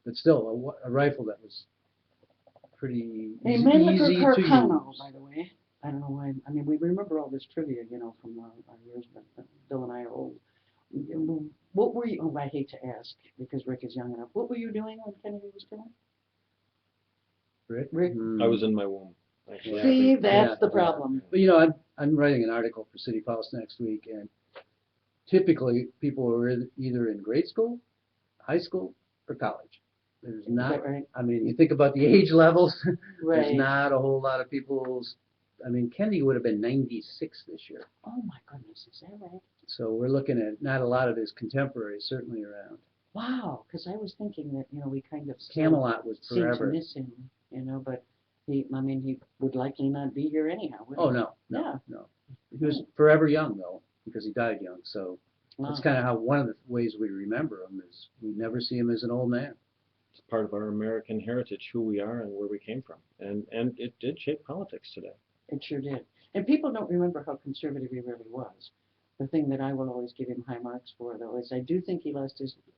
but still, a rifle that was pretty A Mannlicher easy to Carcano, use. by the way. I don't know why. I mean, we remember all this trivia, from our years, but Bill and I are old. What were you? Oh, I hate to ask because Rick is young enough. What were you doing when Kennedy was killed? Rick? Rick? I was in my womb. Actually, Yeah. See, that's Yeah, the yeah. problem. But I'm writing an article for City Pulse next week, and typically people are either in grade school, high school, or college. There's Is not. that right? I mean, you think about the age levels. There's Right. not a whole lot of people. I mean, Kennedy would have been 96 this year. Oh my goodness, is that right? So we're looking at not a lot of his contemporaries certainly around. Wow, because I was thinking that we kind of Camelot was seem to forever. miss him, but he would likely not be here anyhow. Would Oh he? no, no, Yeah. no. He was forever young though, because he died young. So that's Wow. kind of how one of the ways we remember him is we never see him as an old man. it's part of our American heritage, who we are and where we came from, and it did shape politics today. It sure did. And people don't remember how conservative he really was. The thing that I will always give him high marks for, though, is I do think he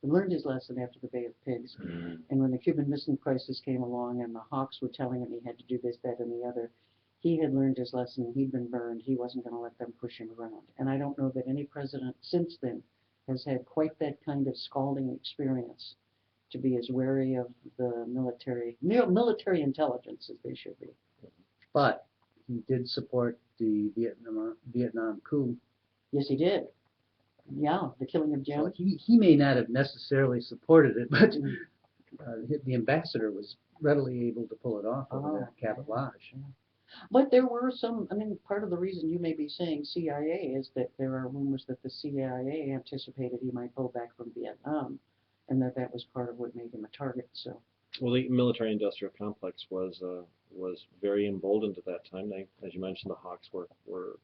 learned his lesson after the Bay of Pigs. And when the Cuban Missile Crisis came along and the Hawks were telling him he had to do this, that, and the other, he had learned his lesson. He'd been burned. He wasn't going to let them push him around. And I don't know that any president since then has had quite that kind of scalding experience to be as wary of the military intelligence as they should be. But he did support the Vietnam coup. Yes, he did. Yeah, the killing of So Jim. he may not have necessarily supported it, but Mm. the ambassador was readily able to pull it off over there at Cabot yeah. Lodge. But there were some, part of the reason you may be saying CIA is that there are rumors that the CIA anticipated he might pull back from Vietnam, and that was part of what made him a target. So, Well, the military-industrial complex was very emboldened at that time. They, as you mentioned, the Hawks were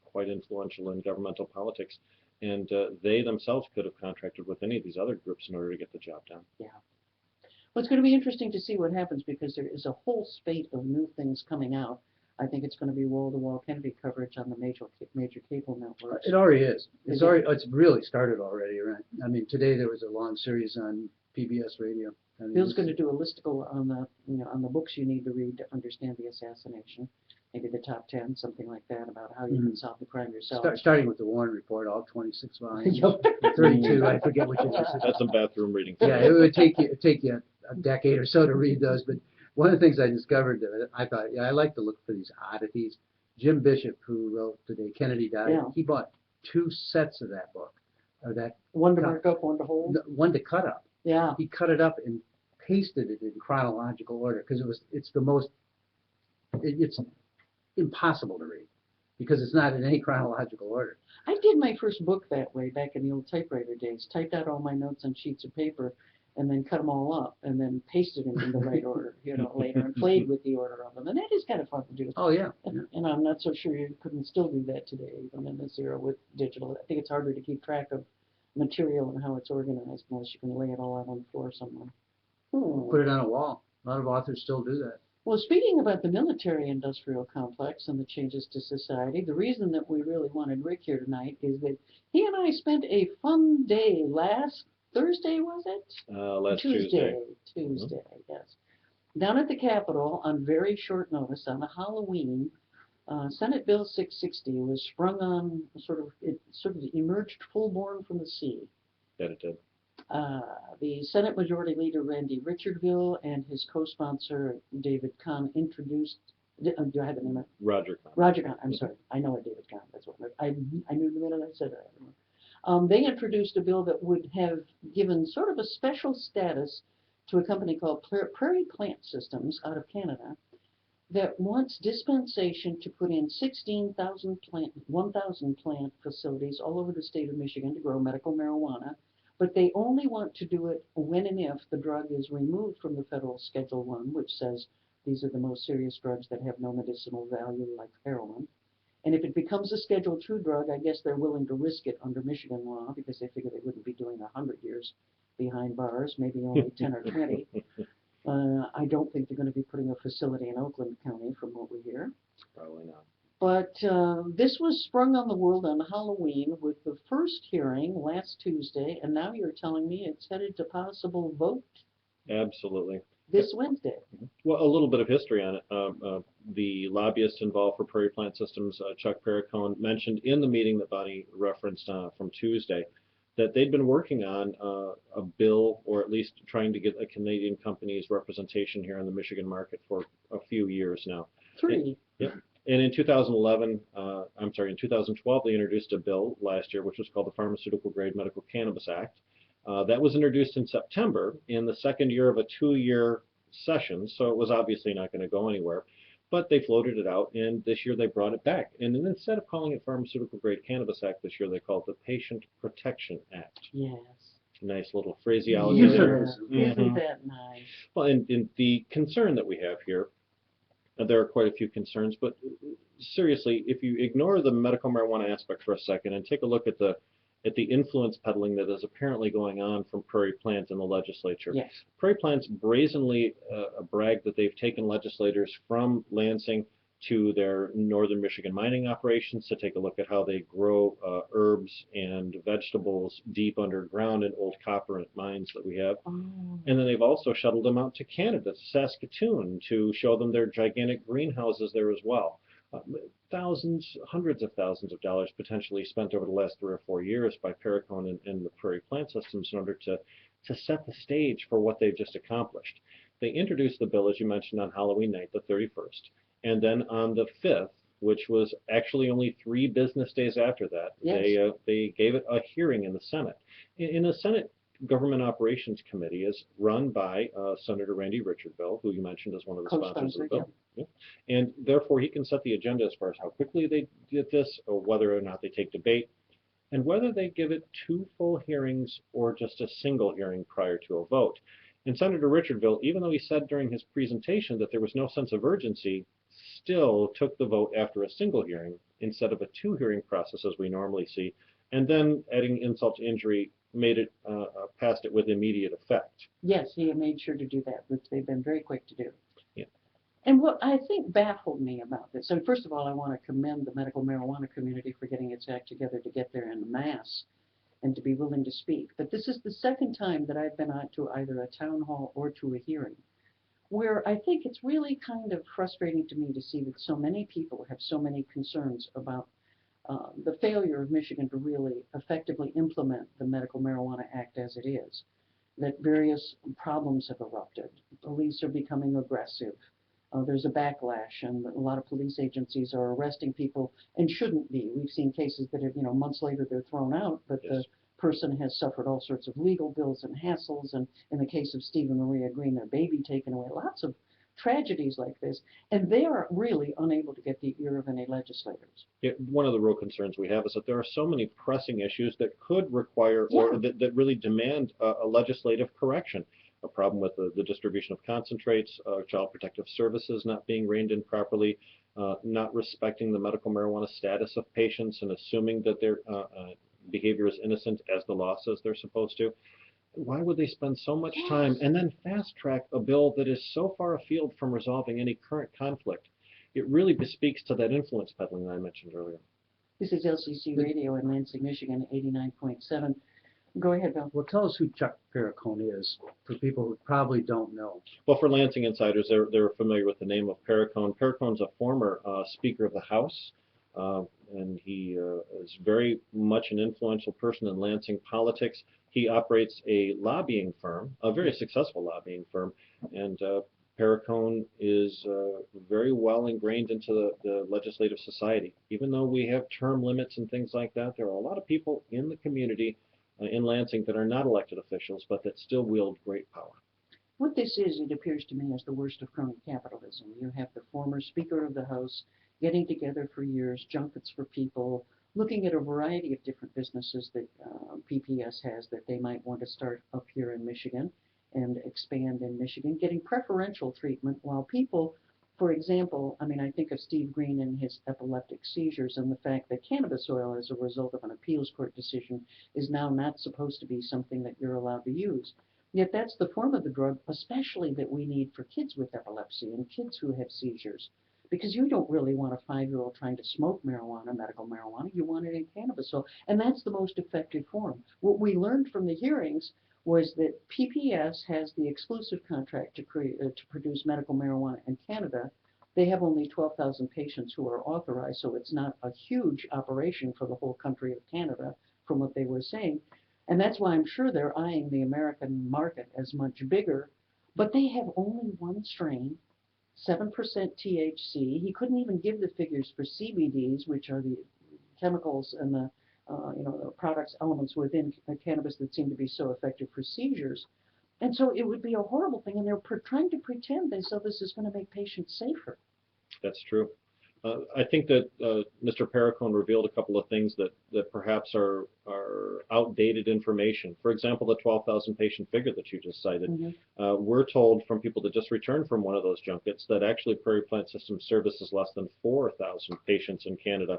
quite influential in governmental politics, and they themselves could have contracted with any of these other groups in order to get the job done. yeah. Well, it's going to be interesting to see what happens because there is a whole spate of new things coming out. I think it's going to be wall-to-wall Kennedy coverage on the major cable networks. It already is. Is it? It's really started already, right? I mean, today there was a long series on PBS radio. I mean, Bill's going to do a listicle on the books you need to read to understand the assassination, maybe the top 10, something like that, about how you can solve the crime yourself. starting with the Warren Report, all 26 volumes, Yep. 32, I forget which it is. That's some bathroom reading. Yeah, it would take you a decade or so to read those. But one of the things I discovered that I thought, I like to look for these oddities. Jim Bishop, who wrote The Day Kennedy Died, Yeah. he bought 2 sets of that book, or that One to mark up, one to hold. one to cut up. Yeah. He cut it up and pasted it in chronological order because it's impossible to read because it's not in any chronological order. I did my first book that way back in the old typewriter days. Typed out all my notes on sheets of paper and then cut them all up and then pasted them in the right order, later and played with the order of them. And that is kind of fun to do. Oh, yeah. And I'm not so sure you couldn't still do that today, even in this era with digital. I think it's harder to keep track of material and how it's organized unless you can lay it all out on the floor somewhere. Put it on a wall. A lot of authors still do that. Well, speaking about the military-industrial complex and the changes to society, the reason that we really wanted Rick here tonight is that he and I spent a fun day last Thursday, was it? Last Tuesday. Tuesday, yes. Down at the Capitol on very short notice on a Halloween, Senate Bill 660 was sprung on it emerged full-born from the sea. That it did. The Senate Majority Leader Randy Richardville and his co-sponsor David Kahn introduced. Do I have the name? Roger Kahn. Roger Kahn. I'm sorry. I know it, David Kahn. That's what I knew the minute I said it. They introduced a bill that would have given sort of a special status to a company called Prairie Plant Systems out of Canada that wants dispensation to put in 1,000 plant facilities all over the state of Michigan to grow medical marijuana. But they only want to do it when and if the drug is removed from the federal Schedule 1, which says these are the most serious drugs that have no medicinal value, like heroin. And if it becomes a Schedule 2 drug, I guess they're willing to risk it under Michigan law because they figure they wouldn't be doing 100 years behind bars, maybe only 10 or 20. I don't think they're going to be putting a facility in Oakland County from what we hear. Probably not. But this was sprung on the world on Halloween with the first hearing last Tuesday, and now you're telling me it's headed to possible vote? Absolutely. this Wednesday. Well, a little bit of history on it. The lobbyist involved for Prairie Plant Systems, Chuck Perricone, mentioned in the meeting that Bonnie referenced from Tuesday that they'd been working on a bill, or at least trying to get a Canadian company's representation here in the Michigan market for a few years now. 3. Yep. And in 2011, in 2012, they introduced a bill last year, which was called the Pharmaceutical Grade Medical Cannabis Act. That was introduced in September in the second year of a 2-year session, so it was obviously not going to go anywhere. But they floated it out, and this year they brought it back. And then instead of calling it Pharmaceutical Grade Cannabis Act this year, they called it the Patient Protection Act. Yes. Nice little phraseology Yeah. there. Isn't that nice? Well, and the concern that we have here, there are quite a few concerns, but seriously, if you ignore the medical marijuana aspect for a second and take a look at the influence peddling that is apparently going on from Prairie Plant in the legislature. Yes. Prairie Plant's brazenly bragged that they've taken legislators from Lansing to their northern Michigan mining operations to take a look at how they grow herbs and vegetables deep underground in old copper mines that we have. Oh. And then they've also shuttled them out to Canada, to Saskatoon, to show them their gigantic greenhouses there as well. Thousands, hundreds of thousands of dollars potentially spent over the last 3 or 4 years by Perricone and the Prairie Plant Systems in order to set the stage for what they've just accomplished. They introduced the bill, as you mentioned, on Halloween night, the 31st. And then on the 5th, which was actually only 3 business days after that, yes. they gave it a hearing in the Senate. In the Senate Government Operations Committee is run by Senator Randy Richardville, who you mentioned as one of the sponsors of the bill. Yeah. And therefore, he can set the agenda as far as how quickly they get this, or whether or not they take debate, and whether they give it 2 full hearings or just a single hearing prior to a vote. And Senator Richardville, even though he said during his presentation that there was no sense of urgency, still took the vote after a single hearing instead of a 2-hearing process as we normally see, and then adding insult to injury, made it passed it with immediate effect. Yes, he made sure to do that, which they've been very quick to do. Yeah. And what I think baffled me about this, and first of all, I want to commend the medical marijuana community for getting its act together to get there en masse and to be willing to speak. But this is the second time that I've been out to either a town hall or to a hearing, where I think it's really kind of frustrating to me to see that so many people have so many concerns about the failure of Michigan to really effectively implement the Medical Marijuana Act as it is, that various problems have erupted. Police are becoming aggressive. There's a backlash, and a lot of police agencies are arresting people and shouldn't be. We've seen cases that have, months later they're thrown out, but yes. The person has suffered all sorts of legal bills and hassles, and in the case of Steve and Maria Green, their baby taken away, lots of tragedies like this, and they are really unable to get the ear of any legislators. Yeah, one of the real concerns we have is that there are so many pressing issues that could require or that really demand a legislative correction. A problem with the distribution of concentrates, child protective services not being reined in properly, not respecting the medical marijuana status of patients and assuming that their behavior is innocent as the law says they're supposed to. Why would they spend so much time and then fast track a bill that is so far afield from resolving any current conflict? It really bespeaks to that influence peddling that I mentioned earlier. This is LCC Radio in Lansing, Michigan, 89.7. Go ahead, Bill. Well, tell us who Chuck Perricone is, for people who probably don't know. Well, for Lansing insiders, they're familiar with the name of Perricone. Perricone's a former Speaker of the House, and he is very much an influential person in Lansing politics. He operates a lobbying firm, a very successful lobbying firm, and Perricone is very well ingrained into the legislative society. Even though we have term limits and things like that, there are a lot of people in the community in Lansing that are not elected officials, but that still wield great power. What this is, it appears to me, is the worst of crony capitalism. You have the former Speaker of the House getting together for years, junkets for people, looking at a variety of different businesses that PPS has that they might want to start up here in Michigan and expand in Michigan, getting preferential treatment while people, for example, I think of Steve Green and his epileptic seizures and the fact that cannabis oil, as a result of an appeals court decision, is now not supposed to be something that you're allowed to use. Yet that's the form of the drug, especially that we need for kids with epilepsy and kids who have seizures. Because you don't really want a 5-year-old trying to smoke marijuana, medical marijuana. You want it in cannabis oil. And that's the most effective form. What we learned from the hearings was that PPS has the exclusive contract to produce medical marijuana in Canada. They have only 12,000 patients who are authorized, so it's not a huge operation for the whole country of Canada, from what they were saying. And that's why I'm sure they're eyeing the American market as much bigger. But they have only one strain, 7% THC. He couldn't even give the figures for CBDs, which are the chemicals and the the products, elements within cannabis that seem to be so effective for seizures. And so it would be a horrible thing, and they're trying to pretend they so this is going to make patients safer. That's true. I think that Mr. Perricone revealed a couple of things that perhaps are outdated information. For example, the 12,000 patient figure that you just cited. We're told from people that just returned from one of those junkets that actually Prairie Plant Systems services less than 4,000 patients in Canada,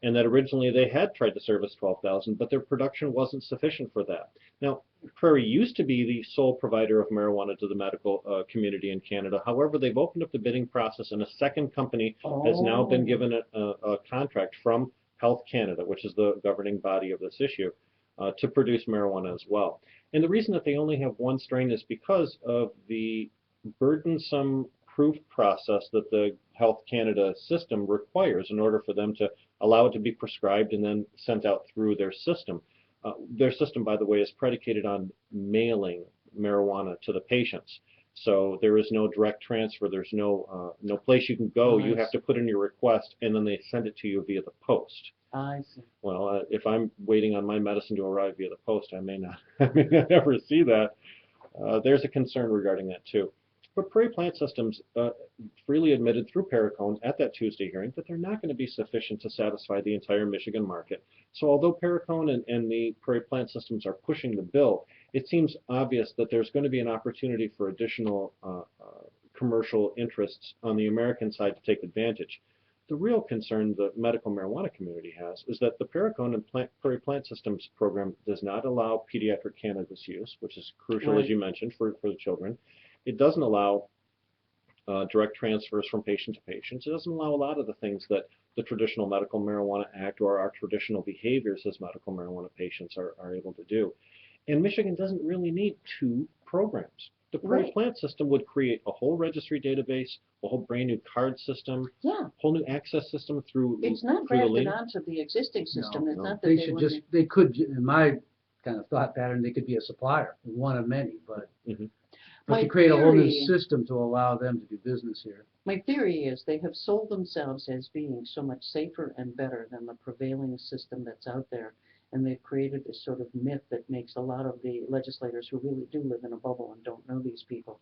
and that originally they had tried to service 12,000, but their production wasn't sufficient for that. Now, Prairie used to be the sole provider of marijuana to the medical community in Canada. However, they've opened up the bidding process, and a second company has now been given a contract from Health Canada, which is the governing body of this issue, to produce marijuana as well. And the reason that they only have one strain is because of the burdensome proof process that the Health Canada system requires in order for them to allow it to be prescribed and then sent out through their system. Their system, by the way, is predicated on mailing marijuana to the patients. So there is no direct transfer. There's no place you can go. You have to put in your request, and then they send it to you via the post. I see. Well, if I'm waiting on my medicine to arrive via the post, I may not ever see that. There's a concern regarding that too. But Prairie Plant Systems freely admitted through Perricone at that Tuesday hearing that they're not going to be sufficient to satisfy the entire Michigan market. So although Perricone and the Prairie Plant Systems are pushing the bill, it seems obvious that there's going to be an opportunity for additional commercial interests on the American side to take advantage. The real concern the medical marijuana community has is that the Perricone and Prairie Plant Systems program does not allow pediatric cannabis use, which is crucial, as you mentioned, for the children. It doesn't allow direct transfers from patient to patient. It doesn't allow a lot of the things that the traditional Medical Marijuana Act or our traditional behaviors as medical marijuana patients are able to do. And Michigan doesn't really need two programs. The Prairie Plant system would create a whole registry database, a whole brand new card system, whole new access system through. It's not grafted onto the existing system. It's not that they should just, they could, in my kind of thought pattern, they could be a supplier, one of many, but. But to create a whole new system to allow them to do business here. My theory is they have sold themselves as being so much safer and better than the prevailing system that's out there. And they've created this sort of myth that makes a lot of the legislators who really do live in a bubble and don't know these people.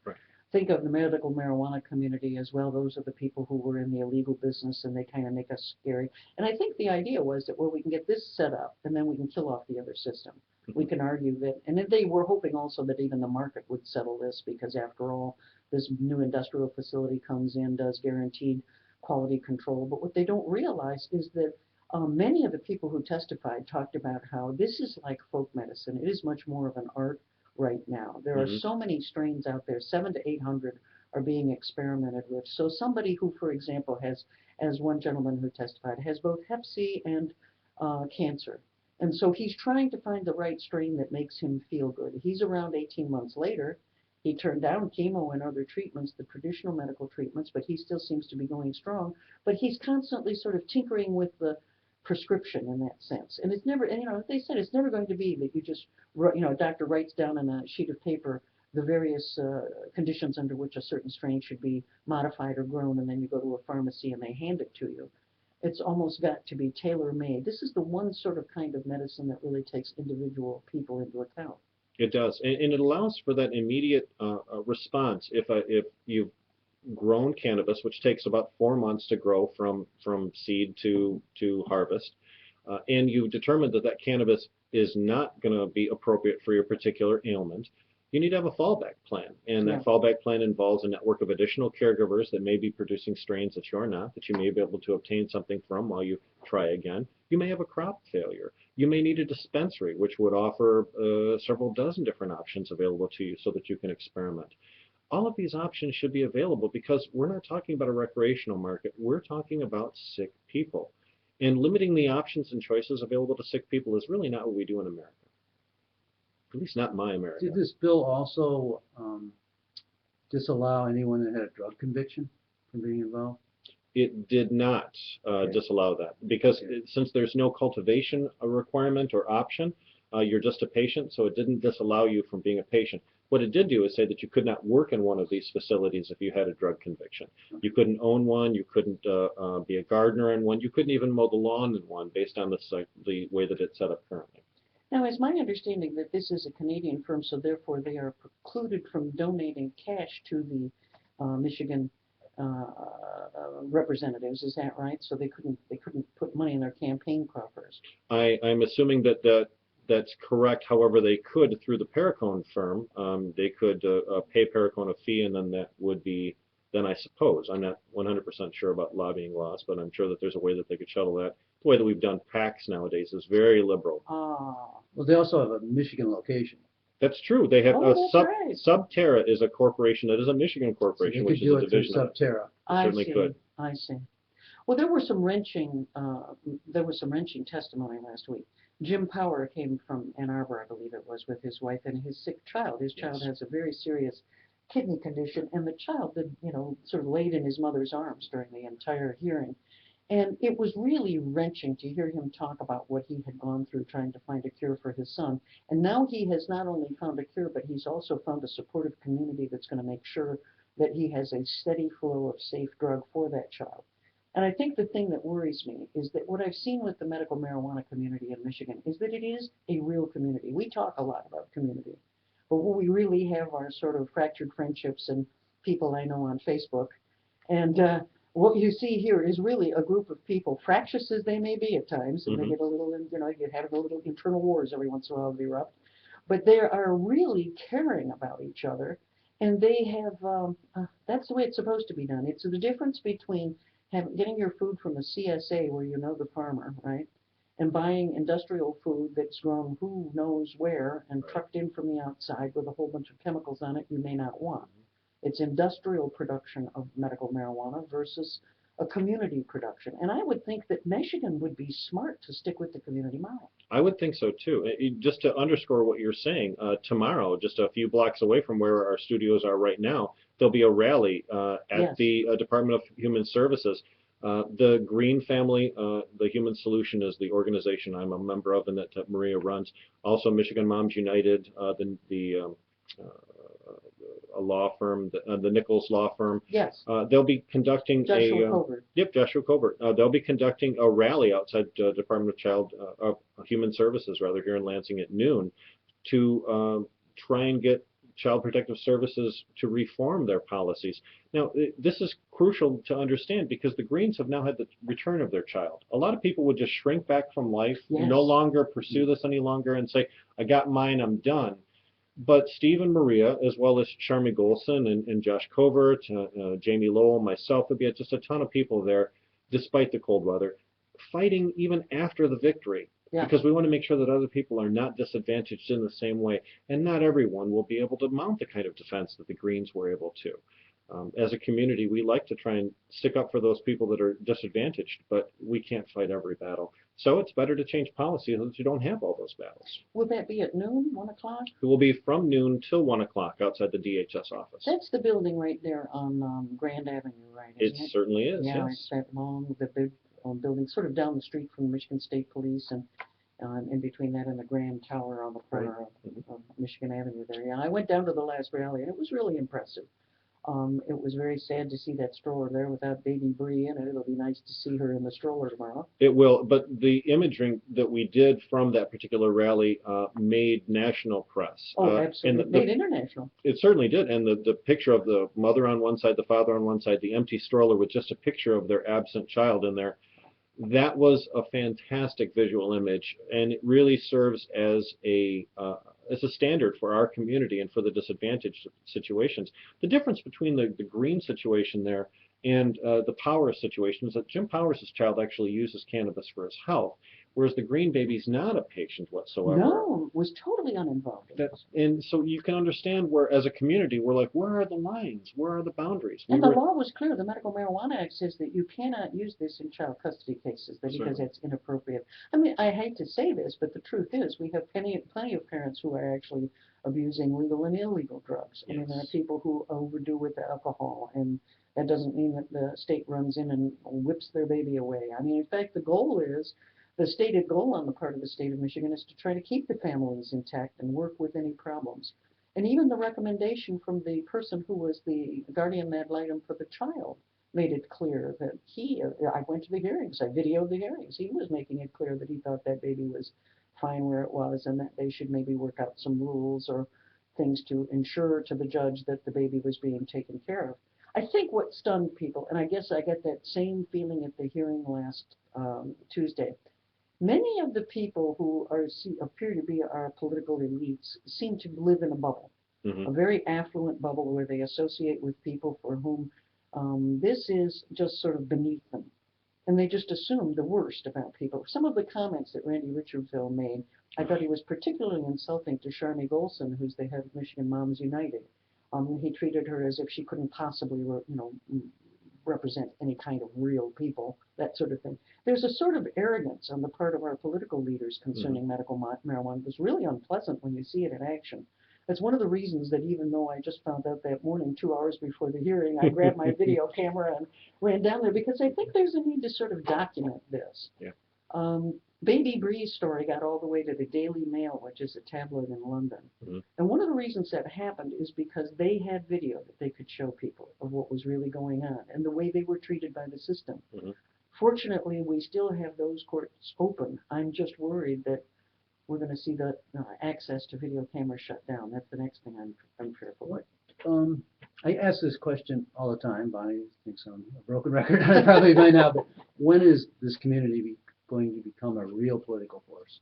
Think of the medical marijuana community as well. Those are the people who were in the illegal business, and they kind of make us scary. And I think the idea was that, well, we can get this set up, and then we can kill off the other system. We can argue that, and they were hoping also that even the market would settle this, because after all, this new industrial facility comes in, does guaranteed quality control. But what they don't realize is that many of the people who testified talked about how this is like folk medicine. It is much more of an art right now. There are so many strains out there, 700 to 800 are being experimented with. So somebody who, for example, has, as one gentleman who testified, has both Hep C and cancer. And so he's trying to find the right strain that makes him feel good. He's around 18 months later. He turned down chemo and other treatments, the traditional medical treatments, but he still seems to be going strong. But he's constantly sort of tinkering with the prescription in that sense. And it's never, and they said it's never going to be that you just, a doctor writes down on a sheet of paper the various conditions under which a certain strain should be modified or grown, and then you go to a pharmacy and they hand it to you. It's almost got to be tailor-made. This is the one sort of kind of medicine that really takes individual people into account. It does, and it allows for that immediate response. If you've grown cannabis, which takes about 4 months to grow from seed to harvest, and you determine that cannabis is not going to be appropriate for your particular ailment, you need to have a fallback plan. And that fallback plan involves a network of additional caregivers that may be producing strains that you're not, that you may be able to obtain something from while you try again. You may have a crop failure. You may need a dispensary, which would offer several dozen different options available to you so that you can experiment. All of these options should be available because we're not talking about a recreational market. We're talking about sick people. And limiting the options and choices available to sick people is really not what we do in America. At least not in my America. Did this bill also disallow anyone that had a drug conviction from being involved? It did not Okay. disallow that because Okay. since there's no cultivation requirement or option, you're just a patient, so it didn't disallow you from being a patient. What it did do is say that you could not work in one of these facilities if you had a drug conviction. You couldn't own one, you couldn't be a gardener in one, you couldn't even mow the lawn in one based on the way that it's set up currently. Now, it's my understanding that this is a Canadian firm, so therefore they are precluded from donating cash to the Michigan representatives. Is that right? So they couldn't put money in their campaign coffers. I'm assuming that's correct. However, they could, through the Paracone firm, they could pay Paracone a fee, and then that would be, then I suppose, I'm not 100% sure about lobbying laws, but I'm sure that there's a way that they could shuttle that. The way that we've done PACs nowadays is very liberal. Ah. Well, they also have a Michigan location. That's true. They have Oh, that's right. Subterra is a corporation that is a Michigan So corporation, they which could is do a it through division of it. Subterra. I Certainly see. could. I see. Well, there was some wrenching testimony last week. Jim Power came from Ann Arbor, I believe it was, with his wife and his sick child. His child Yes. has a very serious kidney condition, and the child, sort of laid in his mother's arms during the entire hearing. And it was really wrenching to hear him talk about what he had gone through trying to find a cure for his son. And now he has not only found a cure, but he's also found a supportive community that's going to make sure that he has a steady flow of safe drug for that child. And I think the thing that worries me is that what I've seen with the medical marijuana community in Michigan is that it is a real community. We talk a lot about community, but what we really have are sort of fractured friendships and people I know on Facebook. And what you see here is really a group of people, fractious as they may be at times, and they get a little, you have a little internal wars every once in a while they erupt, but they are really caring about each other, and they have, that's the way it's supposed to be done. It's the difference between getting your food from a CSA where you know the farmer, right, and buying industrial food that's grown who knows where and trucked in from the outside with a whole bunch of chemicals on it you may not want. It's industrial production of medical marijuana versus a community production. And I would think that Michigan would be smart to stick with the community model. I would think so too. Just to underscore what you're saying, tomorrow, just a few blocks away from where our studios are right now, there'll be a rally at Yes. the Department of Human Services. The Green Family, the Human Solution is the organization I'm a member of and that Maria runs. Also, Michigan Moms United, a law firm, the Nichols Law Firm. Yes. They'll be conducting Joshua Covert. Yep, Joshua Covert. They'll be conducting a rally outside Department of Human Services, rather, here in Lansing at noon, to try and get Child Protective Services to reform their policies. Now, this is crucial to understand because the Greens have now had the return of their child. A lot of people would just shrink back from life, Yes. no longer pursue this any longer, and say, I got mine, I'm done. But Steve and Maria, as well as Charmy Golson and Josh Covert, Jamie Lowell, myself, there'll be just a ton of people there, despite the cold weather, fighting even after the victory. Yeah. Because we want to make sure that other people are not disadvantaged in the same way. And not everyone will be able to mount the kind of defense that the Greens were able to. As a community, we like to try and stick up for those people that are disadvantaged, but we can't fight every battle. So it's better to change policy so that you don't have all those battles. Will that be at noon, 1 o'clock? It will be from noon till 1 o'clock outside the DHS office. That's the building right there on Grand Avenue, right? It Isn't it? certainly is, Yeah, yes. it's that long, the big building, sort of down the street from the Michigan State Police, and in between that and the Grand Tower on the corner of Michigan Avenue there. Yeah, I went down to the last rally, and it was really impressive. It was very sad to see that stroller there without baby Bree in it. It'll be nice to see her in the stroller tomorrow. It will, but the imaging that we did from that particular rally made national press. Oh, absolutely. And Made international. It certainly did, and the picture of the mother on one side, the father on one side, the empty stroller with just a picture of their absent child in there, that was a fantastic visual image, and it really serves as a standard for our community and for the disadvantaged situations. The difference between the Green situation there and the Powers situation is that Jim Powers' child actually uses cannabis for his health, whereas the green baby's not a patient whatsoever. No, was totally uninvolved in this. And so you can understand where, as a community, we're like, where are the lines? Where are the boundaries? And the law was clear. The Medical Marijuana Act says that you cannot use this in child custody cases because Certainly. it's inappropriate. I mean, I hate to say this, but the truth is we have plenty of parents who are actually abusing legal and illegal drugs. I mean, there are Yes. people who overdo with the alcohol, and that doesn't mean that the state runs in and whips their baby away. I mean, in fact, the stated goal on the part of the state of Michigan is to try to keep the families intact and work with any problems. And even the recommendation from the person who was the guardian ad litem for the child made it clear that I went to the hearings, I videoed the hearings. He was making it clear that he thought that baby was fine where it was and that they should maybe work out some rules or things to ensure to the judge that the baby was being taken care of. I think what stunned people, and I guess I get that same feeling at the hearing last Tuesday, many of the people who appear to be our political elites seem to live in a bubble, a very affluent bubble where they associate with people for whom this is just sort of beneath them. And they just assume the worst about people. Some of the comments that Randy Richardville made, I thought he was particularly insulting to Sharmi Golson, who's the head of Michigan Moms United. He treated her as if she couldn't possibly, represent any kind of real people, that sort of thing. There's a sort of arrogance on the part of our political leaders concerning medical marijuana that's really unpleasant when you see it in action. That's one of the reasons that even though I just found out that morning, 2 hours before the hearing, I grabbed my video camera and ran down there because I think there's a need to sort of document this. Yeah. Baby Bree's story got all the way to the Daily Mail, which is a tabloid in London. And one of the reasons that happened is because they had video that they could show people of what was really going on and the way they were treated by the system. Fortunately, we still have those courts open. I'm just worried that we're going to see the access to video cameras shut down. That's the next thing I'm fearful of. I ask this question all the time. Bonnie thinks I'm a broken record, probably by now, but when is this community going to become a real political force?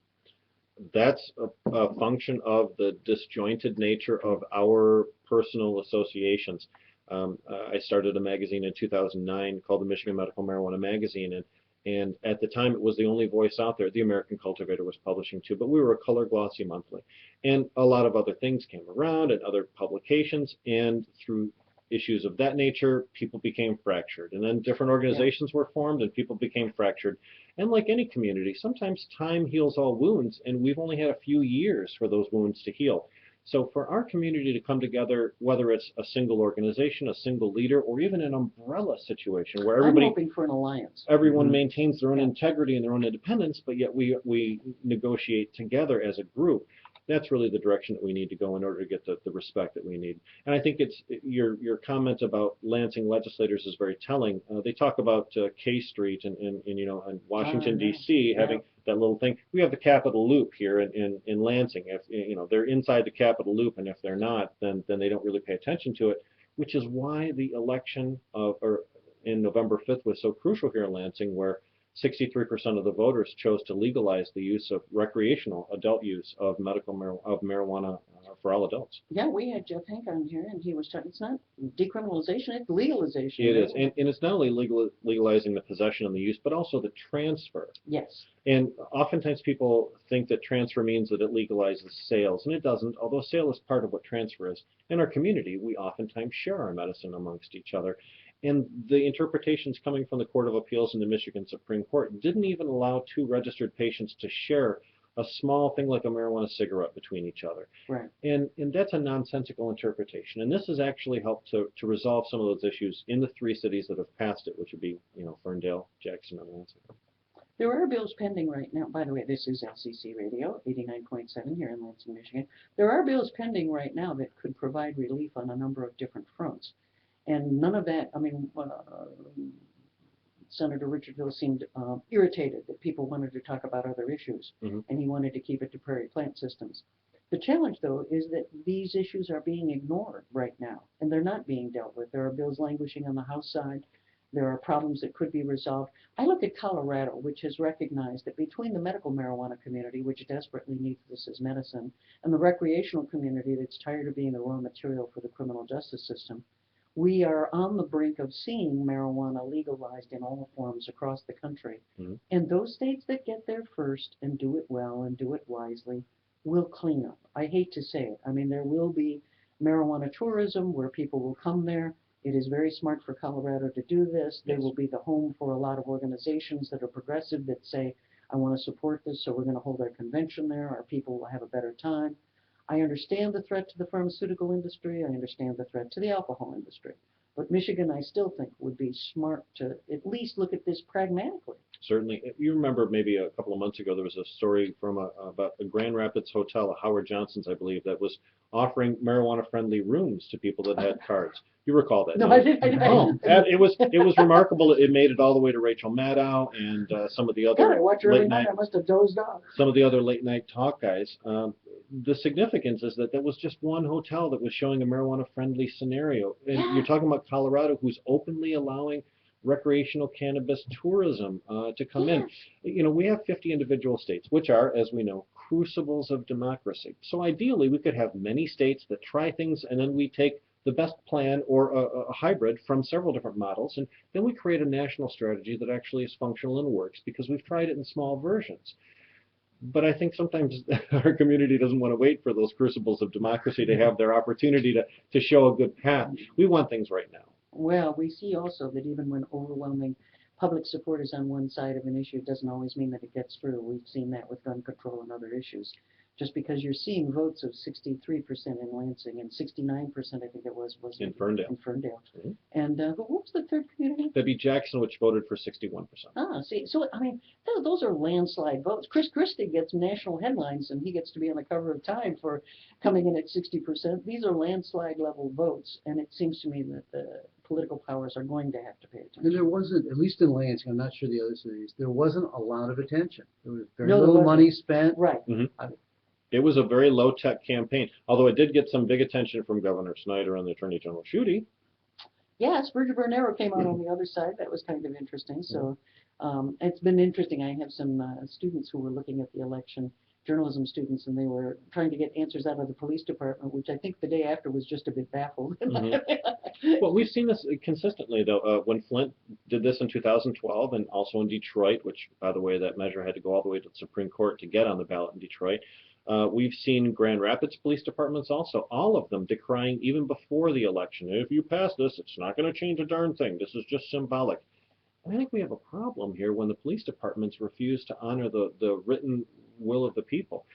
That's a function of the disjointed nature of our personal associations. I started a magazine in 2009 called the Michigan Medical Marijuana Magazine, and at the time it was the only voice out there. The American Cultivator was publishing too, but we were a color glossy monthly. And a lot of other things came around and other publications, and through issues of that nature, people became fractured. And then different organizations were formed and people became fractured. And like any community, sometimes time heals all wounds, and we've only had a few years for those wounds to heal. So for our community to come together, whether it's a single organization, a single leader, or even an umbrella situation where everybody, I'm hoping for an alliance. Everyone maintains their own integrity and their own independence, but yet we negotiate together as a group. That's really the direction that we need to go in order to get the respect that we need. And I think it's your comment about Lansing legislators is very telling. They talk about K Street and Washington D.C. having that little thing. We have the Capitol Loop here in Lansing. If they're inside the Capitol Loop, and if they're not, then they don't really pay attention to it. Which is why the election in November 5th was so crucial here in Lansing, where 63% of the voters chose to legalize the use of recreational adult use of marijuana for all adults. Yeah, we had Jeff Hank on here, and he was talking. It's not decriminalization; it's legalization. It is, and it's not only legalizing the possession and the use, but also the transfer. Yes. And oftentimes people think that transfer means that it legalizes sales, and it doesn't. Although sale is part of what transfer is. In our community, we oftentimes share our medicine amongst each other. And the interpretations coming from the Court of Appeals and the Michigan Supreme Court didn't even allow two registered patients to share a small thing like a marijuana cigarette between each other. Right. And that's a nonsensical interpretation. And this has actually helped to resolve some of those issues in the three cities that have passed it, which would be Ferndale, Jackson, and Lansing. There are bills pending right now. By the way, this is LCC Radio, 89.7 here in Lansing, Michigan. There are bills pending right now that could provide relief on a number of different fronts. And none of that, Senator Richardville seemed irritated that people wanted to talk about other issues, and he wanted to keep it to prairie plant systems. The challenge, though, is that these issues are being ignored right now, and they're not being dealt with. There are bills languishing on the House side. There are problems that could be resolved. I look at Colorado, which has recognized that between the medical marijuana community, which desperately needs this as medicine, and the recreational community that's tired of being the raw material for the criminal justice system, we are on the brink of seeing marijuana legalized in all forms across the country. Mhm. And those states that get there first and do it well and do it wisely will clean up. I hate to say it. I mean, there will be marijuana tourism where people will come there. It is very smart for Colorado to do this. They Yes. will be the home for a lot of organizations that are progressive that say, I want to support this, so we're going to hold our convention there. Our people will have a better time. I understand the threat to the pharmaceutical industry. I understand the threat to the alcohol industry. But Michigan, I still think, would be smart to at least look at this pragmatically. Certainly. You remember maybe a couple of months ago, there was a story from about a Grand Rapids hotel, Howard Johnson's, I believe, that was offering marijuana-friendly rooms to people that had cards. You recall that? No, don't I you? didn't. Oh, it was remarkable. It made it all the way to Rachel Maddow and some of the God, other I watch her every late night. night I must have dozed off. some of the other late night talk guys. The significance is that there was just one hotel that was showing a marijuana friendly scenario. And Yeah. you're talking about Colorado, who's openly allowing recreational cannabis tourism to come in. You know, we have 50 individual states, which are, as we know, crucibles of democracy. So ideally, we could have many states that try things, and then we take the best plan or a hybrid from several different models, and then we create a national strategy that actually is functional and works because we've tried it in small versions. But I think sometimes our community doesn't want to wait for those crucibles of democracy to have their opportunity to show a good path. We want things right now. Well, we see also that even when overwhelming public support is on one side of an issue, it doesn't always mean that it gets through. We've seen that with gun control and other issues. Just because you're seeing votes of 63% in Lansing and 69%, I think it was In Ferndale. In Ferndale. Mhm. And what was the third community? That'd be Jackson, which voted for 61%. See, so I mean, those are landslide votes. Chris Christie gets national headlines, and he gets to be on the cover of Time for coming in at 60%. These are landslide level votes, and it seems to me that the political powers are going to have to pay And attention. there wasn't, at least in Lansing, I'm not sure the other cities, there wasn't a lot of attention. There was very No, there little wasn't. money spent. Right. It was a very low-tech campaign, although it did get some big attention from Governor Snyder and the Attorney General Schuette. Yes, Virgil Bernero came out on the other side. That was kind of interesting. So it's been interesting. I have some students who were looking at the election, journalism students, and they were trying to get answers out of the police department, which I think the day after was just a bit baffled. Well, we've seen this consistently, though. When Flint did this in 2012 and also in Detroit, which, by the way, that measure had to go all the way to the Supreme Court to get on the ballot in Detroit, we've seen Grand Rapids police departments also, all of them decrying even before the election. If you pass this, it's not going to change a darn thing. This is just symbolic. And I think we have a problem here when the police departments refuse to honor the written will of the people.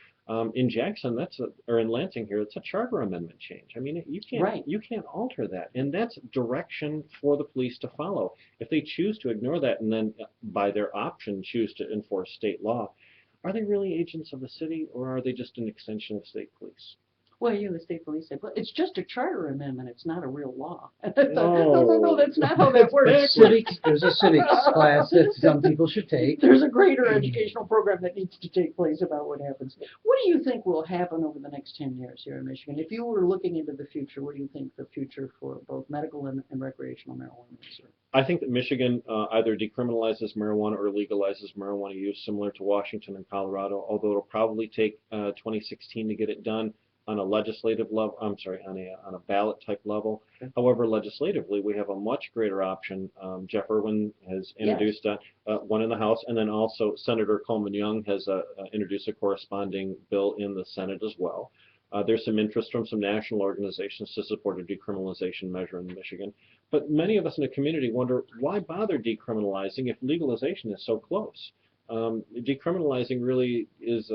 In Jackson, or in Lansing here, it's a charter amendment change. I mean, you can't alter that, and that's direction for the police to follow. If they choose to ignore that and then, by their option, choose to enforce state law, are they really agents of the city, or are they just an extension of state police? Well, the state police said, well, it's just a charter amendment. It's not a real law. No. No, that's not how that works. There's a civics class that some people should take. There's a greater educational program that needs to take place about what happens. What do you think will happen over the next 10 years here in Michigan? If you were looking into the future, what do you think the future for both medical and recreational marijuana is? I think that Michigan either decriminalizes marijuana or legalizes marijuana use, similar to Washington and Colorado, although it'll probably take 2016 to get it done on a legislative level, on a ballot type level. Okay. However, legislatively, we have a much greater option. Jeff Irwin has introduced one in the House, and then also Senator Coleman Young has introduced a corresponding bill in the Senate as well. There's some interest from some national organizations to support a decriminalization measure in Michigan. But many of us in the community wonder, why bother decriminalizing if legalization is so close? Decriminalizing really is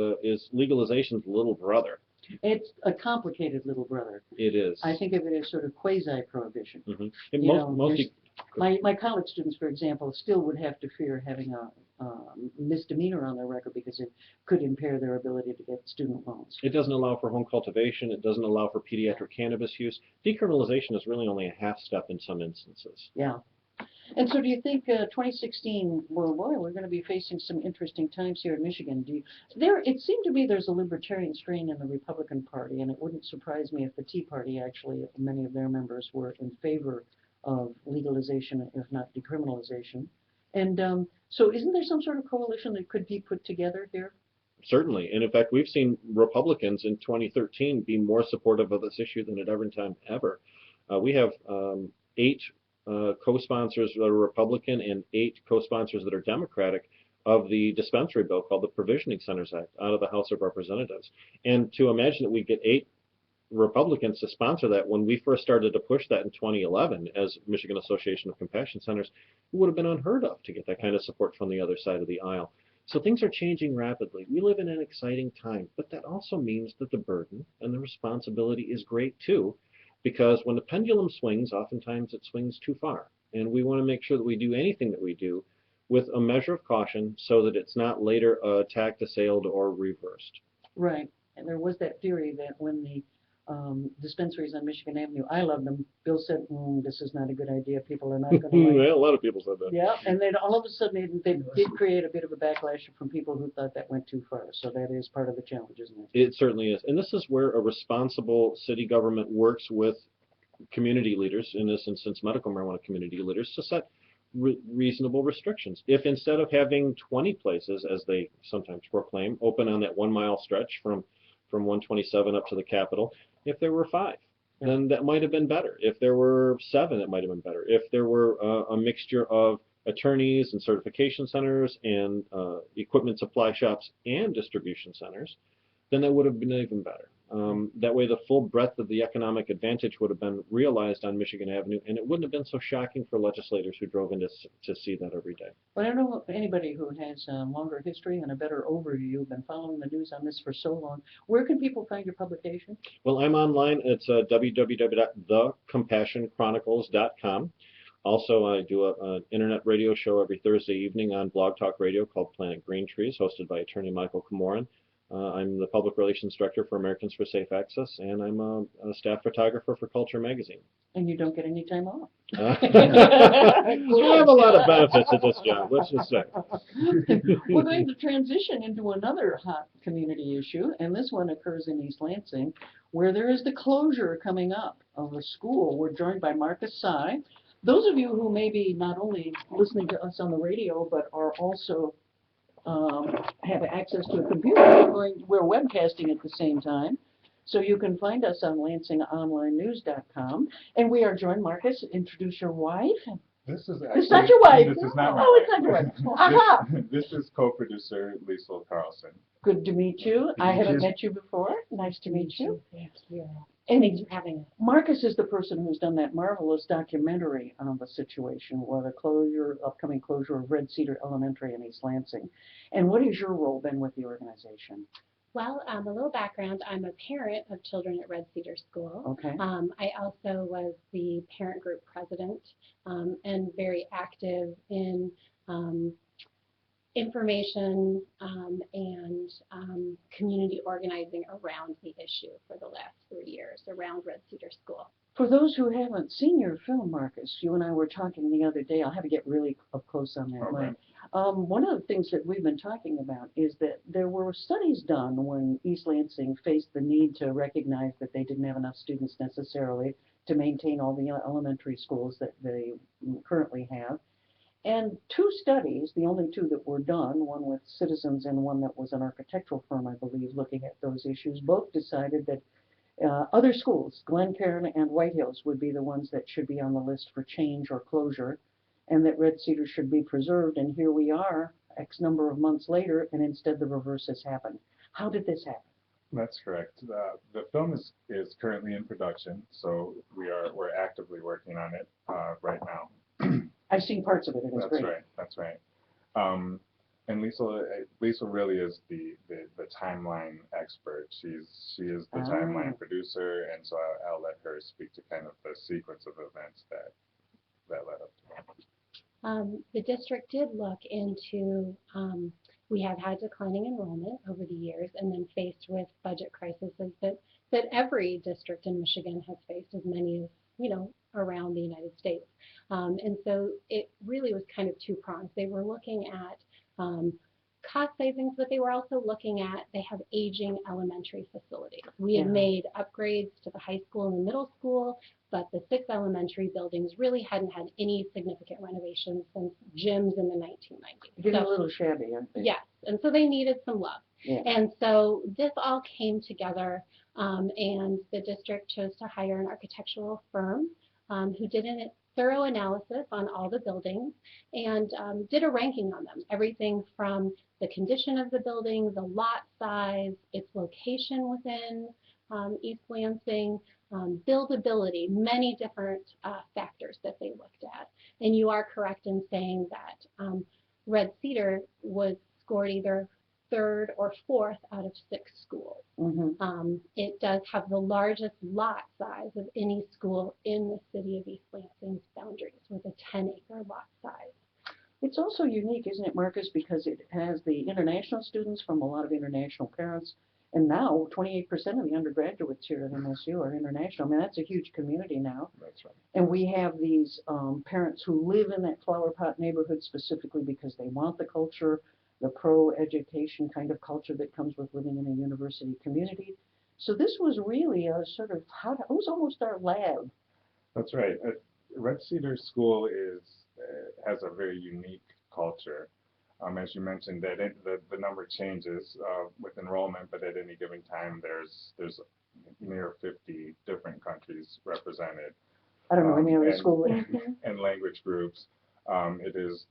legalization's little brother. It's a complicated little brother. It is. I think of it as sort of quasi-prohibition. Mm-hmm. My college students, for example, still would have to fear having a misdemeanor on their record because it could impair their ability to get student loans. It doesn't allow for home cultivation. It doesn't allow for pediatric cannabis use. Decriminalization is really only a half step in some instances. Yeah. And so do you think 2016, well, boy, we're going to be facing some interesting times here in Michigan. It seemed to me there's a libertarian strain in the Republican Party, and it wouldn't surprise me if the Tea Party, actually, many of their members were in favor of legalization, if not decriminalization. And so isn't there some sort of coalition that could be put together here? Certainly. And in fact, we've seen Republicans in 2013 be more supportive of this issue than at every time ever. We have 8 co-sponsors that are Republican and 8 co-sponsors that are Democratic of the dispensary bill called the Provisioning Centers Act out of the House of Representatives. And to imagine that we get 8 Republicans to sponsor that when we first started to push that in 2011 as Michigan Association of Compassion Centers, it would have been unheard of to get that kind of support from the other side of the aisle. So things are changing rapidly. We live in an exciting time, but that also means that the burden and the responsibility is great too, because when the pendulum swings, oftentimes it swings too far. And we want to make sure that we do anything that we do with a measure of caution so that it's not later attacked, assailed, or reversed. Right. And there was that theory that when the dispensaries on Michigan Avenue, I love them, Bill said, this is not a good idea, people are not going to like it. Yeah, a lot of people said that. Yeah, and then all of a sudden they did create a bit of a backlash from people who thought that went too far. So that is part of the challenge, isn't it? It certainly is. And this is where a responsible city government works with community leaders, in this instance medical marijuana community leaders, to set reasonable restrictions. If instead of having 20 places, as they sometimes proclaim, open on that 1 mile stretch from 127 up to the Capitol, if there were 5, then that might have been better. If there were 7, it might have been better. If there were a mixture of attorneys and certification centers and equipment supply shops and distribution centers, then that would have been even better. That way the full breadth of the economic advantage would have been realized on Michigan Avenue, and it wouldn't have been so shocking for legislators who drove in to see that every day. But I don't know anybody who has a longer history and a better overview, been following the news on this for so long. Where can people find your publication? Well, I'm online. It's www.thecompassionchronicles.com. Also, I do an internet radio show every Thursday evening on Blog Talk Radio called Planet Green Trees, hosted by attorney Michael Camoran. I'm the Public Relations Director for Americans for Safe Access, and I'm a staff photographer for Culture Magazine. And you don't get any time off. I have a lot of benefits at this job, let's just say. We're going to transition into another hot community issue, and this one occurs in East Lansing, where there is the closure coming up of a school. We're joined by Marcus Sigh. Those of you who may be not only listening to us on the radio, but are also have access to a computer, we're webcasting at the same time. So you can find us on LansingOnlineNews.com. And we are joined, Marcus, introduce your wife. This is actually, It's not your wife. This is not my Oh, wife. it's not your wife. Aha! This is co-producer Liesel Carlson. Good to meet you. I haven't met you before. Nice to meet you. And Thanks for having us. Marcus is the person who's done that marvelous documentary on the situation, or the upcoming closure of Red Cedar Elementary in East Lansing. And what has your role been with the organization? Well, a little background, I'm a parent of children at Red Cedar School. Okay. I also was the parent group president and very active in information and community organizing around the issue for the last 3 years around Red Cedar School. For those who haven't seen your film, Marcus, you and I were talking the other day. I'll have to get really up close on that one. One of the things that we've been talking about is that there were studies done when East Lansing faced the need to recognize that they didn't have enough students necessarily to maintain all the elementary schools that they currently have. And 2 studies, the only 2 that were done, one with citizens and one that was an architectural firm, I believe, looking at those issues, both decided that other schools, Glencairn and White Hills, would be the ones that should be on the list for change or closure, and that Red Cedar should be preserved. And here we are, X number of months later, and instead the reverse has happened. How did this happen? That's correct. The film is currently in production, so we're actively working on it right now. I've seen parts of it, and it's great. That's right. And Liesel really is the timeline expert. She is the timeline producer, and so I'll let her speak to kind of the sequence of events that led up to that. The district did look into, we have had declining enrollment over the years, and then faced with budget crises that every district in Michigan has faced, as many as, around the United States. And so it really was kind of 2-pronged. They were looking at cost savings, but they were also looking at, they have aging elementary facilities. We had made upgrades to the high school and the middle school, but the 6 elementary buildings really hadn't had any significant renovations since gyms in the 1990s. Getting a little shabby, aren't they? Yes, and so they needed some love. Yeah. And so this all came together, and the district chose to hire an architectural firm who did an thorough analysis on all the buildings and did a ranking on them. Everything from the condition of the building, the lot size, its location within East Lansing, buildability, many different factors that they looked at. And you are correct in saying that Red Cedar was scored either third or fourth out of 6 schools. It does have the largest lot size of any school in the city of East Lansing's boundaries with a 10-acre lot size. It's also unique, isn't it, Marcus, because it has the international students from a lot of international parents, and now 28% of the undergraduates here at MSU are international. I mean, that's a huge community now. That's right. And we have these parents who live in that flower pot neighborhood specifically because they want the culture, the pro-education kind of culture that comes with living in a university community. So this was really a sort of, it was almost our lab. That's right. Red Cedar School has a very unique culture. As you mentioned, that the number changes with enrollment, but at any given time, there's near 50 different countries represented. I don't know any other school. And language groups. It is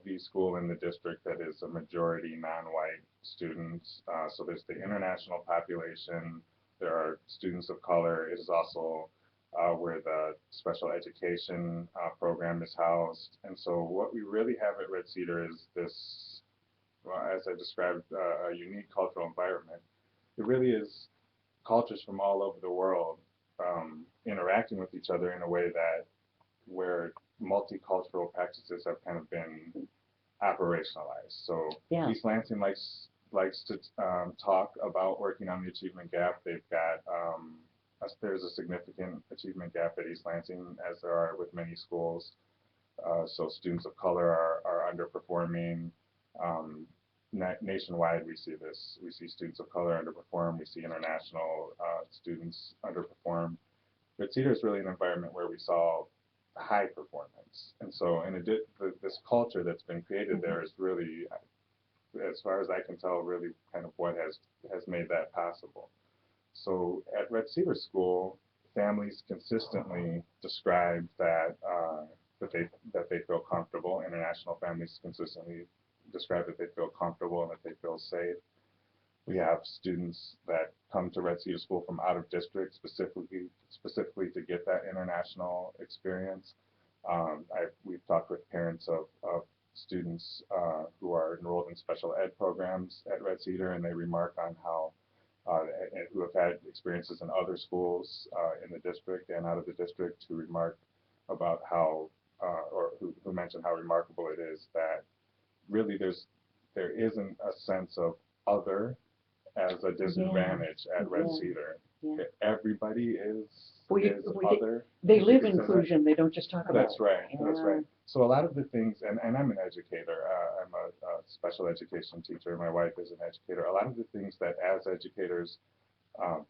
the school in the district that is a majority non-white students. So there's the international population. There are students of color. It is also where the special education program is housed. And so what we really have at Red Cedar is this, well, as I described, a unique cultural environment. It really is cultures from all over the world interacting with each other in a way that where multicultural practices have kind of been operationalized. So Yeah. East Lansing likes to talk about working on the achievement gap. They've got there's a significant achievement gap at East Lansing, as there are with many schools. So students of color are underperforming. Nationwide, we see this. We see students of color underperform. We see international students underperform. But Cedar is really an environment where we saw high performance. And so this culture that's been created there is really, as far as I can tell, really kind of what has made that possible. So at Red Cedar School, families consistently describe that they feel comfortable. International families consistently describe that they feel comfortable and that they feel safe. We have students that come to Red Cedar School from out of district specifically to get that international experience. We've talked with parents of students who are enrolled in special ed programs at Red Cedar, and they remark on how who have had experiences in other schools in the district and out of the district, who remark about how or who mention how remarkable it is that really there isn't a sense of other as a disadvantage at Red Cedar. Yeah. Everybody is other. They live inclusion. They don't just talk about That's it. right. Yeah. That's right. So a lot of the things, and I'm an educator. I'm a special education teacher. My wife is an educator. A lot of the things that as educators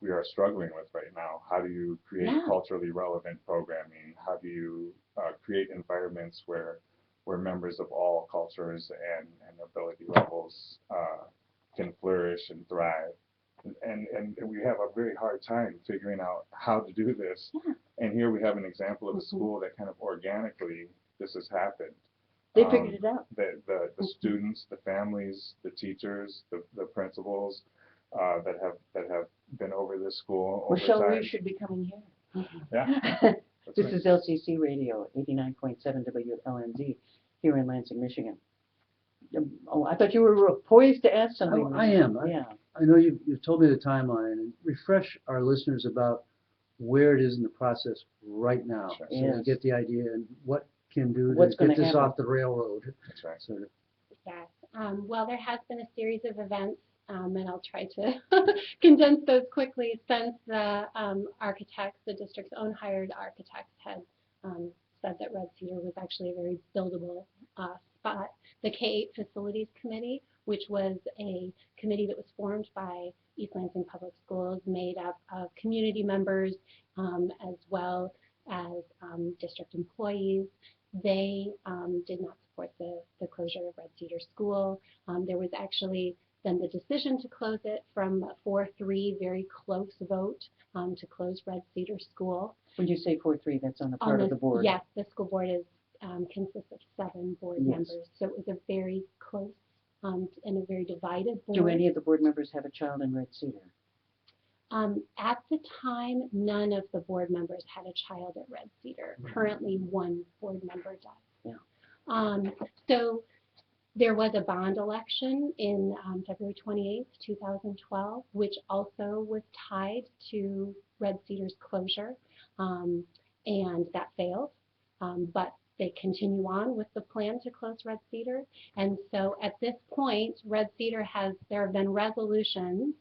we are struggling with right now. How do you create culturally relevant programming? How do you create environments where members of all cultures and ability levels can flourish and thrive? And we have a very hard time figuring out how to do this. Yeah. And here we have an example of a school that kind of organically this has happened. They figured it out. The students, the families, the teachers, the principals that have been over this school over Michelle, time. we should be coming here. Yeah. This is LCC Radio, 89.7 WLNZ, here in Lansing, Michigan. Oh, I thought you were poised to ask something. I am. Yeah. I know you've told me the timeline, and refresh our listeners about where it is in the process right now, Sure. so they get the idea and what can do What's to get gonna this happen. off the railroad. That's right. Sort of. Yes. Well, there has been a series of events, and I'll try to condense those quickly, since the architects, the district's own hired architects, had said that Red Cedar was actually a very buildable spot. The K-8 Facilities Committee, which was a committee that was formed by East Lansing Public Schools, made up of community members as well as district employees. They did not support the closure of Red Cedar School. There was actually then the decision to close it from a 4-3, very close vote to close Red Cedar School. When you say 4-3, that's on the part of the board. Yes, the school board consists of 7 board Yes. members, so it was a very close and a very divided board. Do any of the board members have a child in Red Cedar? At the time, none of the board members had a child at Red Cedar. Currently, 1 board member does. Yeah. So there was a bond election in February 28th, 2012, which also was tied to Red Cedar's closure, and that failed. But they continue on with the plan to close Red Cedar. And so at this point, Red Cedar there have been resolutions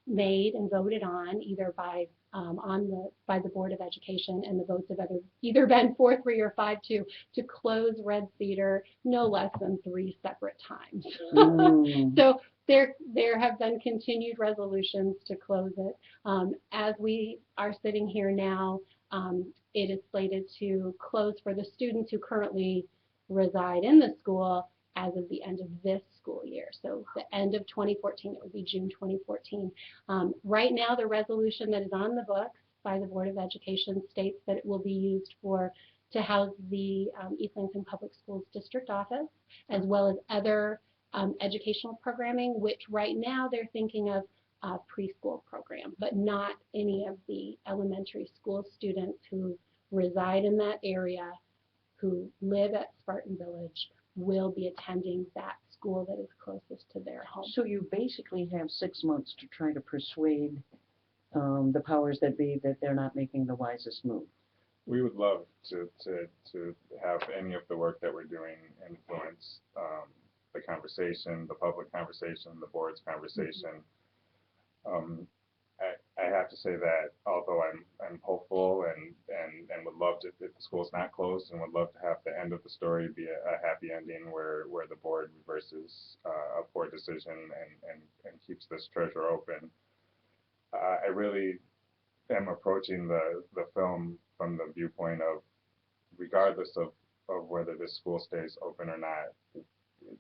made and voted on either by the Board of Education, and the votes have either been 4-3 or 5-2 to close Red Cedar no less than 3 separate times. So there have been continued resolutions to close it. As we are sitting here now, it is slated to close for the students who currently reside in the school as of the end of this school year. So the end of 2014, it would be June 2014. Right now, the resolution that is on the books by the Board of Education states that it will be used to house the East Lansing Public Schools District Office, as well as other educational programming, which right now they're thinking of a preschool program, but not any of the elementary school students who reside in that area, who live at Spartan Village, will be attending that school that is closest to their home. So you basically have 6 months to try to persuade the powers that be that they're not making the wisest move. We would love to have any of the work that we're doing influence the conversation, the public conversation, the board's conversation. I have to say that although I'm hopeful and would love to, if the school's not closed, and would love to have the end of the story be a happy ending where the board reverses a poor decision and keeps this treasure open. I really am approaching the film from the viewpoint of, regardless of whether this school stays open or not,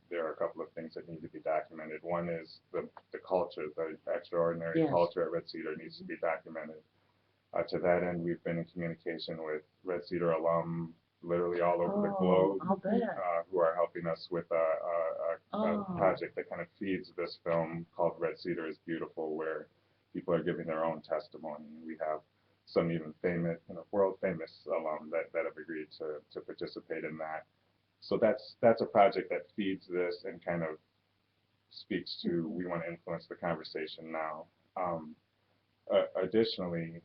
there are a couple of things that need to be documented. One is the culture, the extraordinary Yes. culture at Red Cedar needs to be documented. To that end, we've been in communication with Red Cedar alum literally all over the globe, I'll bet. who are helping us with a project that kind of feeds this film called Red Cedar is Beautiful, where people are giving their own testimony. We have some even famous, world famous alum that have agreed to participate in that. So that's a project that feeds this and kind of speaks to, we want to influence the conversation now. Additionally,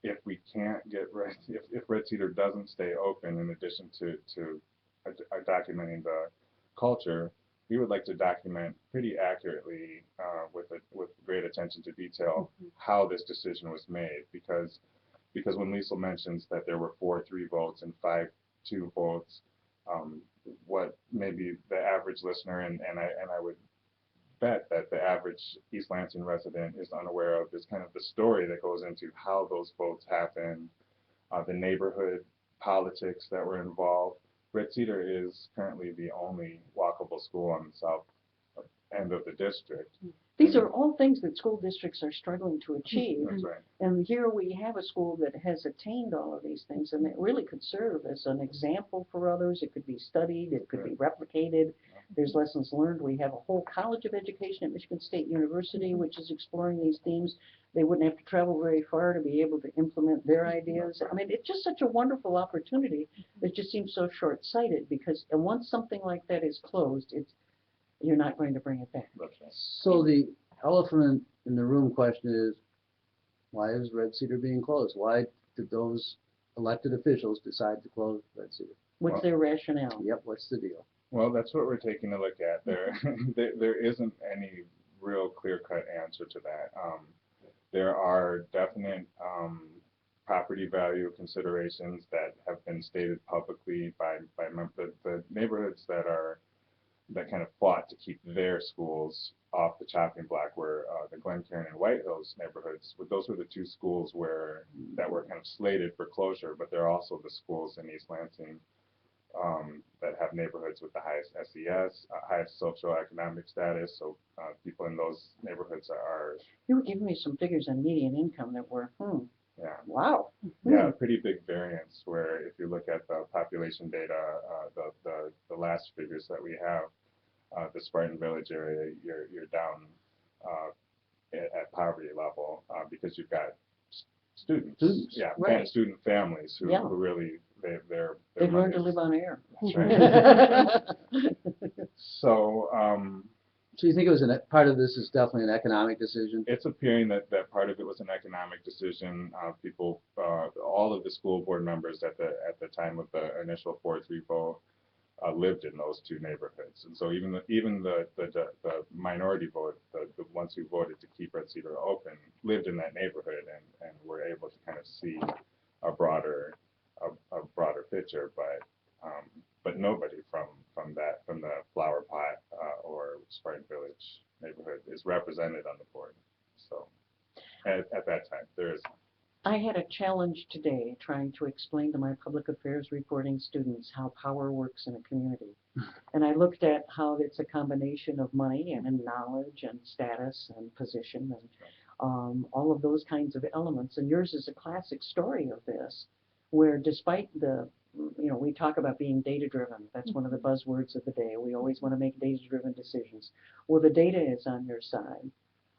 if we can't get if Red Cedar doesn't stay open, in addition to documenting the culture, we would like to document pretty accurately, with great attention to detail, how this decision was made, because when Liesel mentions that there were 4-3 votes and 5-2 votes, what maybe the average listener and I would bet that the average East Lansing resident is unaware of is kind of the story that goes into how those votes happen, the neighborhood politics that were involved. Red Cedar is currently the only walkable school on the south end of the district. These are all things that school districts are struggling to achieve. That's right. And here we have a school that has attained all of these things, and it really could serve as an example for others. It could be studied, it could be replicated. There's lessons learned. We have a whole College of Education at Michigan State University, which is exploring these themes. They wouldn't have to travel very far to be able to implement their ideas. I mean, it's just such a wonderful opportunity that just seems so short-sighted, because once something like that is closed, you're not going to bring it back. So the elephant in the room question is, why is Red Cedar being closed? Why did those elected officials decide to close Red Cedar? What's their rationale? Yep, what's the deal? Well, that's what we're taking a look at. There isn't any real clear-cut answer to that. There are definite property value considerations that have been stated publicly by the neighborhoods that kind of fought to keep their schools off the chopping block, where the Glencairn and White Hills neighborhoods, those were the two schools that were kind of slated for closure, but they're also the schools in East Lansing that have neighborhoods with the highest SES, highest socioeconomic status. So people in those neighborhoods are, You were giving me some figures on median income that were, yeah, wow. yeah, a pretty big variance. Where if you look at the population data, the last figures that we have, the Spartan Village area, you're down at poverty level because you've got students, yeah, Right. student families who, Yeah. who really their They've learned money to is- live on air. That's right. So So you think it was part of this is definitely an economic decision? it's appearing that part of it was an economic decision. People, all of the school board members at the time of the initial 4-3 vote lived in those two neighborhoods, and so even the minority vote, the ones who voted to keep Red Cedar open, lived in that neighborhood and were able to kind of see a broader picture, but nobody from the Flower Pot or Spartan Village neighborhood is represented on the board. So at that time, there is. I had a challenge today trying to explain to my public affairs reporting students how power works in a community. And I looked at how it's a combination of money and knowledge and status and position and all of those kinds of elements. And yours is a classic story of this, where despite we talk about being data-driven. That's one of the buzzwords of the day. We always want to make data-driven decisions. Well, the data is on your side.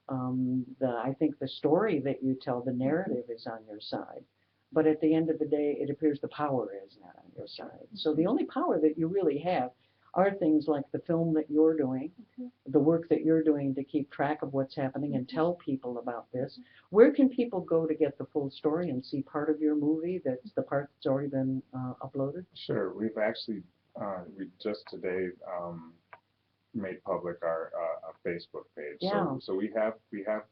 I think the story that you tell, the narrative is on your side. But at the end of the day, it appears the power is not on your side. So the only power that you really have are things like the film that you're doing, the work that you're doing to keep track of what's happening and tell people about this. Where can people go to get the full story and see part of your movie that's the part that's already been uploaded? Sure. We've actually, we just today made public our a Facebook page. Yeah. So we have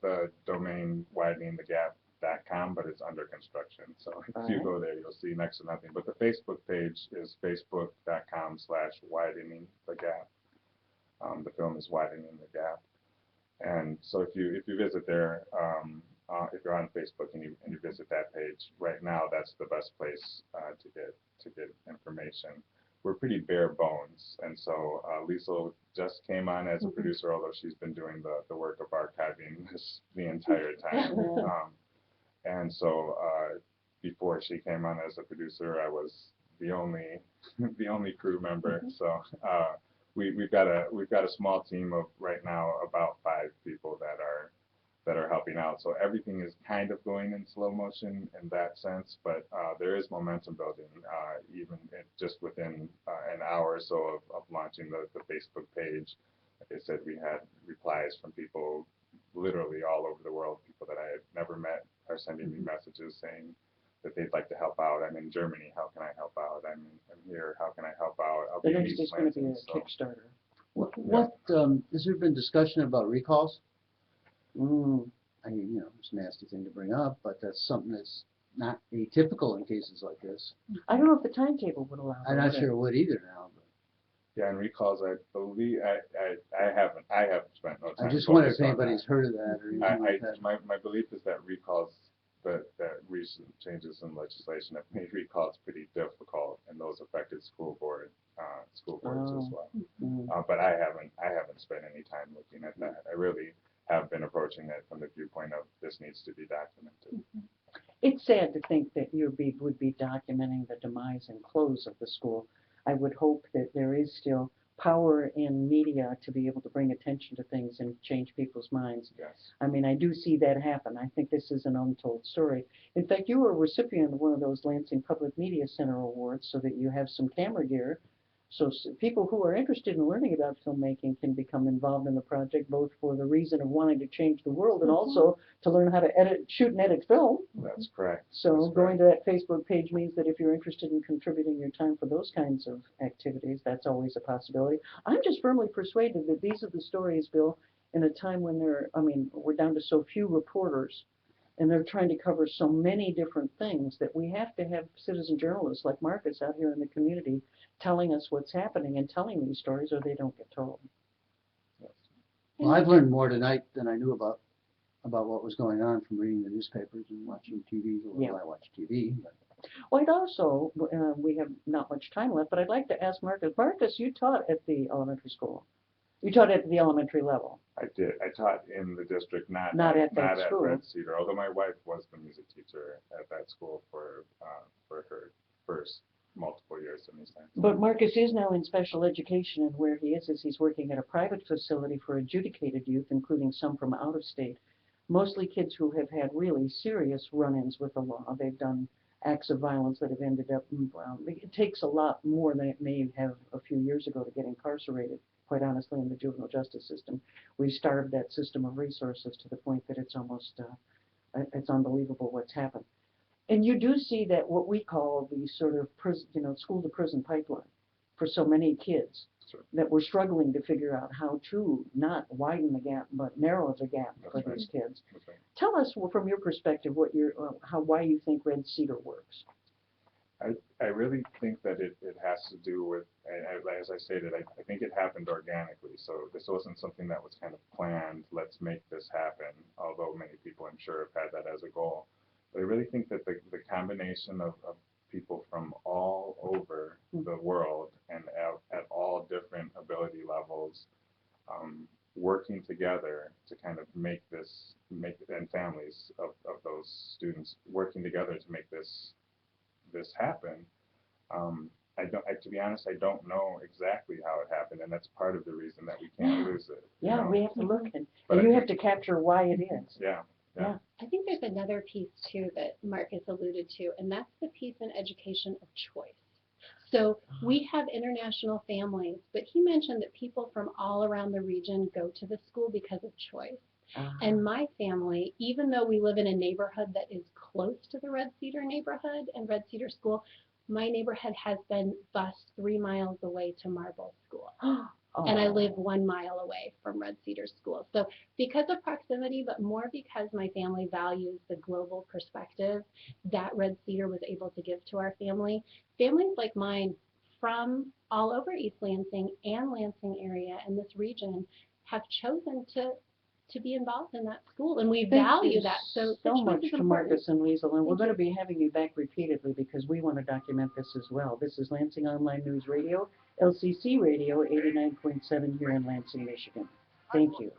the domain wideningthegap.com, but it's under construction. So if you go there, you'll see next to nothing. But the Facebook page is facebook.com/wideningthegap. The film is Widening the Gap. And so if you visit there, if you're on Facebook and you visit that page right now, that's the best place to get information. We're pretty bare bones, and so Liesel just came on as a producer, although she's been doing the work of archiving this the entire time. And so before she came on as a producer, I was the only crew member. So we've got a small team of right now about 5 people that are helping out. So everything is kind of going in slow motion in that sense, but there is momentum building even just within an hour or so of launching the Facebook page. Like I said, we had replies from people literally all over the world. People that I had never met are sending me messages saying that they'd like to help out. I'm in Germany. How can I help out? I'm here. How can I help out? I'll The be in next East is going to be Lansing, a Kickstarter. What has there been discussion about recalls? I mean, it's a nasty thing to bring up, but that's something that's not atypical in cases like this. I don't know if the timetable would allow that. I'm not sure it would either now. But Yeah, and recalls, I believe I haven't spent no time. I just wonder if focused on anybody's that. heard of that or anything like that. My belief is that recalls, that recent changes in legislation have made recalls pretty difficult in those affected school boards as well. But I haven't spent any time looking at that. I really have been approaching it from the viewpoint of this needs to be documented. It's sad to think that you would be documenting the demise and close of the school. I would hope that there is still power in media to be able to bring attention to things and change people's minds. Yes. I mean, I do see that happen. I think this is an untold story. In fact, you were a recipient of one of those Lansing Public Media Center awards, so that you have some camera gear. So people who are interested in learning about filmmaking can become involved in the project, both for the reason of wanting to change the world and also to learn how to shoot and edit film. That's correct. So That's going to that Facebook page means that if you're interested in contributing your time for those kinds of activities, that's always a possibility. I'm just firmly persuaded that these are the stories, Bill, in a time when we're down to so few reporters, and they're trying to cover so many different things, that we have to have citizen journalists like Marcus out here in the community telling us what's happening and telling these stories, or they don't get told. Well, I've learned more tonight than I knew about what was going on from reading the newspapers and watching TV. Well, Yeah. I watch TV. But Well, I'd also, we have not much time left, but I'd like to ask Marcus. Marcus, you taught at the elementary school. You taught at the elementary level. I did. I taught in the district, not Not at that not at school. Red Cedar. Although my wife was the music teacher at that school for her first multiple years in these times. But Marcus is now in special education, and where he is he's working at a private facility for adjudicated youth, including some from out of state. Mostly kids who have had really serious run-ins with the law. They've done acts of violence that have ended up, well, it takes a lot more than it may have a few years ago to get incarcerated, quite honestly, in the juvenile justice system. We've starved that system of resources to the point that it's almost, it's unbelievable what's happened. And you do see that what we call the sort of prison, school to prison pipeline for so many kids. Sure. That we're struggling to figure out how to not widen the gap, but narrow the gap for That's right. these kids. That's right. Tell us from your perspective what why you think Red Cedar works. I really think that it has to do with, as I stated, I think it happened organically. So this wasn't something that was kind of planned, let's make this happen, although many people I'm sure have had that as a goal. But I really think that the combination of people from all over the world and at all different ability levels working together to kind of and families of those students working together to make this happen. To be honest, I don't know exactly how it happened, and that's part of the reason that we can't lose it. Yeah, we have to look, and But you I have to think- capture why it is. Yeah. I think there's another piece too that Marcus alluded to, and that's the piece in education of choice. So we have international families, but he mentioned that people from all around the region go to the school because of choice. And my family, even though we live in a neighborhood that is close to the Red Cedar neighborhood and Red Cedar School, my neighborhood has been bused 3 miles away to Marble School. And I live 1 mile away from Red Cedar School. So because of proximity, but more because my family values the global perspective that Red Cedar was able to give to our family, families like mine from all over East Lansing and Lansing area and this region have chosen to be involved in that school, and we value that. So the choice much is to important. Marcus and Liesel, and we're Thank going to be having you back repeatedly because we want to document this as well. This is Lansing Online News Radio, LCC Radio 89.7 here in Lansing, Michigan. Thank you.